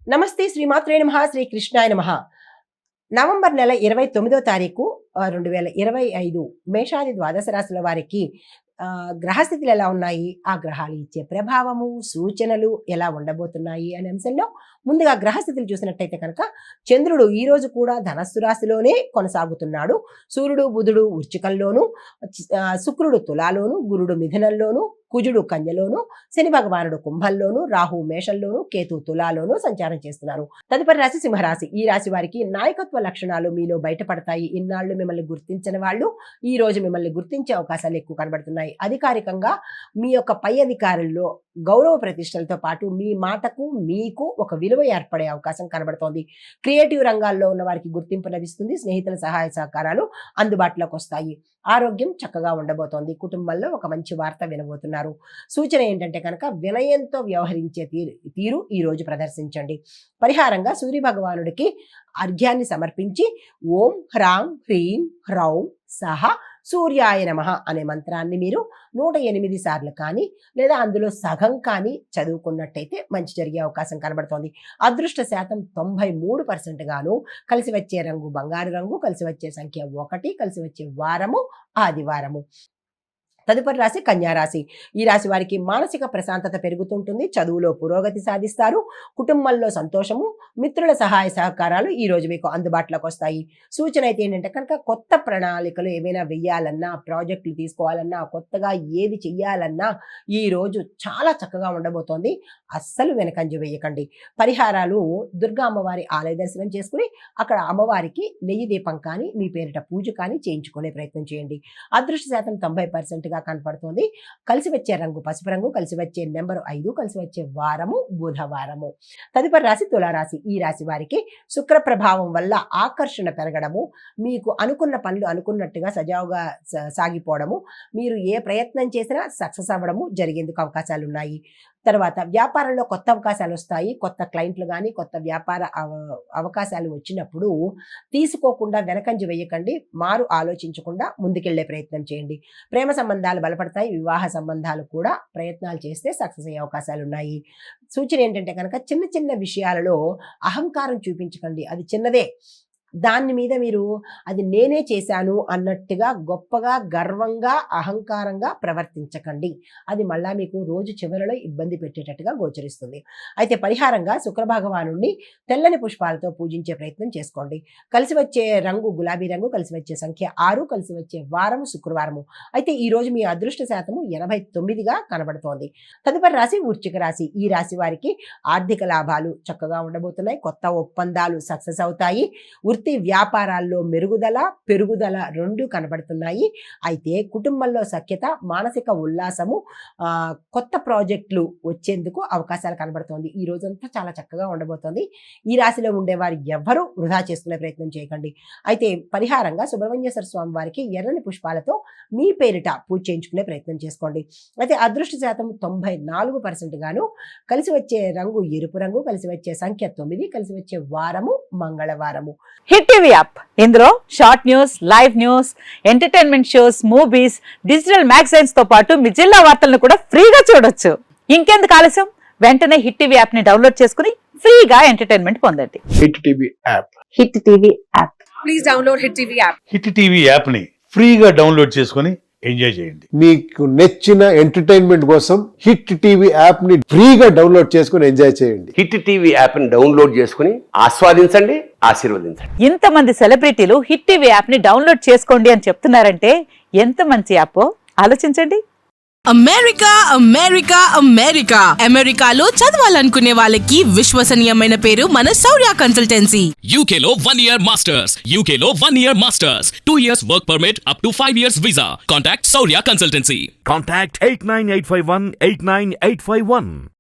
నమస్తే శ్రీమాత్రే నమః శ్రీ కృష్ణాయ నమః. నవంబర్ నెల 29వ తారీఖు 2025 మేషాది ద్వాదశ రాశుల వారికి గ్రహస్థితులు ఎలా ఉన్నాయి, ఆ గ్రహాలు ఇచ్చే ప్రభావము సూచనలు ఎలా ఉండబోతున్నాయి అనే అంశంలో ముందుగా గ్రహస్థితులు చూసినట్టయితే కనుక చంద్రుడు ఈ రోజు కూడా ధనస్సు రాశిలోనే కొనసాగుతున్నాడు. సూర్యుడు బుధుడు వృశ్చికంలోను, శుక్రుడు తులాలోను, గురుడు మిథునంలోను, కుజుడు కన్యలోను, శని భగవానుడు కుంభంలోను, రాహు మేషంలోను, కేతు తులాలోను సంచారం చేస్తున్నారు. తదుపరి రాశి సింహరాశి. ఈ రాశి వారికి నాయకత్వ లక్షణాలు మీలో బయటపడతాయి. ఇన్నాళ్ళు మిమ్మల్ని గుర్తించిన వాళ్ళు ఈ రోజు మిమ్మల్ని గుర్తించే అవకాశాలు ఎక్కువ కనబడుతున్నాయి. అధికారికంగా మీ యొక్క పై అధికారుల్లో గౌరవ ప్రతిష్టలతో పాటు మీ మాటకు మీకు ఒక విలువ ఏర్పడే అవకాశం కనబడుతోంది. క్రియేటివ్ రంగాల్లో ఉన్న వారికి గుర్తింపు లభిస్తుంది. స్నేహితుల సహాయ సహకారాలు అందుబాటులోకి వస్తాయి. ఆరోగ్యం చక్కగా ఉండబోతోంది. కుటుంబంలో ఒక మంచి వార్త వినబోతున్నారు. సూచన ఏంటంటే కనుక వినయంతో వ్యవహరించే తీరు ఈ రోజు ప్రదర్శించండి. పరిహారంగా సూర్య భగవానుడికి అర్ఘ్యాన్ని సమర్పించి ఓం హ్రాం హ్రీం హ్రౌం సహ సూర్యాయ నమః అనే మంత్రాన్ని మీరు 108 సార్లు కానీ లేదా అందులో సగం కానీ చదువుకున్నట్టయితే మంచి జరిగే అవకాశం కనబడుతోంది. అదృష్ట శాతం 93% గాను. కలిసి వచ్చే రంగు బంగారు రంగు, కలిసి వచ్చే సంఖ్య 1, కలిసి వచ్చే వారము ఆదివారము. తదుపరి రాశి కన్యారాశి. ఈ రాశి వారికి మానసిక ప్రశాంతత పెరుగుతుంటుంది. చదువులో పురోగతి సాధిస్తారు. కుటుంబంలో సంతోషము, మిత్రుల సహాయ సహకారాలు ఈ రోజు మీకు అందుబాటులోకి వస్తాయి. సూచన అయితే ఏంటంటే కనుక కొత్త ప్రణాళికలు ఏమైనా వెయ్యాలన్నా, ప్రాజెక్టులు తీసుకోవాలన్నా, కొత్తగా ఏది చెయ్యాలన్నా ఈ రోజు చాలా చక్కగా ఉండబోతోంది. అస్సలు వెనకంజ వేయకండి. పరిహారాలు దుర్గా అమ్మవారి ఆలయ దర్శనం చేసుకుని అక్కడ అమ్మవారికి నెయ్యి దీపం కానీ మీ పేరిట పూజ కానీ చేయించుకునే ప్రయత్నం చేయండి. అదృష్ట శాతం 90% కనపడుతుంది. కలిసి వచ్చే రంగు పసుపు రంగు, కలిసి వచ్చే నెంబరు 5, కలిసి వచ్చే వారము బుధవారము. తదుపరి రాశి తులారాశి. ఈ రాశి వారికి శుక్ర ప్రభావం వల్ల ఆకర్షణ పెరగడము, మీకు అనుకున్న పనులు అనుకున్నట్టుగా సజావుగా సాగిపోవడము, మీరు ఏ ప్రయత్నం చేసినా సక్సెస్ అవ్వడము జరిగేందుకు అవకాశాలు ఉన్నాయి. తర్వాత వ్యాపారంలో కొత్త అవకాశాలు వస్తాయి. కొత్త క్లయింట్లు కానీ కొత్త వ్యాపార అవకాశాలు వచ్చినప్పుడు తీసుకోకుండా వెనకంజ వేయకండి. మారు ఆలోచించకుండా ముందుకెళ్లే ప్రయత్నం చేయండి. ప్రేమ సంబంధాలు బలపడతాయి. వివాహ సంబంధాలు కూడా ప్రయత్నాలు చేస్తే సక్సెస్ అయ్యే అవకాశాలు ఉన్నాయి. సూచన ఏంటంటే కనుక చిన్న చిన్న విషయాలలో అహంకారం చూపించకండి. అది చిన్నదే, దాని మీద మీరు అది నేనే చేశాను అన్నట్టుగా గొప్పగా గర్వంగా అహంకారంగా ప్రవర్తించకండి. అది మళ్ళా మీకు రోజు చివరిలో ఇబ్బంది పెట్టేటట్టుగా గోచరిస్తుంది. అయితే పరిహారంగా శుక్ర భగవానుడిని తెల్లని పుష్పాలతో పూజించే ప్రయత్నం చేసుకోండి. కలిసి వచ్చే రంగు గులాబీ రంగు, కలిసి వచ్చే సంఖ్య 6, కలిసి వచ్చే వారము శుక్రవారము. అయితే ఈ రోజు మీ అదృష్ట శాతము 89గా కనబడుతోంది. తదుపరి రాశి వృశ్చిక రాశి. ఈ రాశి వారికి ఆర్థిక లాభాలు చక్కగా ఉండబోతున్నాయి. కొత్త ఒప్పందాలు సక్సెస్ అవుతాయి. వృత్తి వ్యాపారాల్లో మెరుగుదల పెరుగుదల రెండు కనబడుతున్నాయి. అయితే కుటుంబంలో సఖ్యత, మానసిక ఉల్లాసము, కొత్త ప్రాజెక్టులు వచ్చేందుకు అవకాశాలు కనబడుతోంది. ఈ రోజంతా చాలా చక్కగా ఉండబోతోంది. ఈ రాశిలో ఉండేవారు ఎవ్వరూ వృధా చేసుకునే ప్రయత్నం చేయకండి. అయితే పరిహారంగా సుబ్రహ్మణ్యేశ్వర స్వామి వారికి ఎర్రని పుష్పాలతో మీ పేరిట పూజ చేయించుకునే ప్రయత్నం చేసుకోండి. అయితే అదృష్ట శాతం 94% గాను. కలిసి వచ్చే రంగు ఎరుపు రంగు, కలిసి వచ్చే సంఖ్య 9, కలిసి వచ్చే వారము మంగళవారము. హిట్ టీవీ యాప్, ఇందులో short news, live news, entertainment shows, movies, digital magazines తో పాటు మీ జిల్లా వార్తలను కూడా ఫ్రీగా చూడొచ్చు. ఇంకెందుకు ఆలస్యం, వెంటనే హిట్ టీవీ యాప్ ని డౌన్లోడ్ చేసుకుని ఫ్రీగా ఎంటర్టైన్మెంట్ పొందండి. Hit TV app. Hit TV app. Please download hit TV app. Hit TV app ని ఫ్రీగా డౌన్లోడ్ చేసుకుని ఎంజాయ్ చేయండి. మీకు నచ్చిన ఎంటర్టైన్మెంట్ కోసం హిట్ టీవీ యాప్ ని ఫ్రీగా డౌన్లోడ్ చేసుకుని ఎంజాయ్ చేయండి. హిట్ టీవీ యాప్ ని డౌన్లోడ్ చేసుకుని ఆస్వాదించండి, ఆశీర్వదించండి. ఇంతమంది సెలబ్రిటీలు హిట్ టీవీ యాప్ ని డౌన్లోడ్ చేసుకోండి అని చెప్తున్నారంటే ఎంత మంచి యాప్ ఆలోచించండి. అమెరికా అమెరికా అమెరికా అమెరికాలో చదవాలనుకునే వాళ్ళకి విశ్వసనీయమైన పేరు మన శౌర్య కన్సల్టెన్సీ. UK లో 1 year masters. UK లో 1 year masters. 2 years work permit up to 5 years visa. Contact Saurya Consultancy. Contact 89851 89851.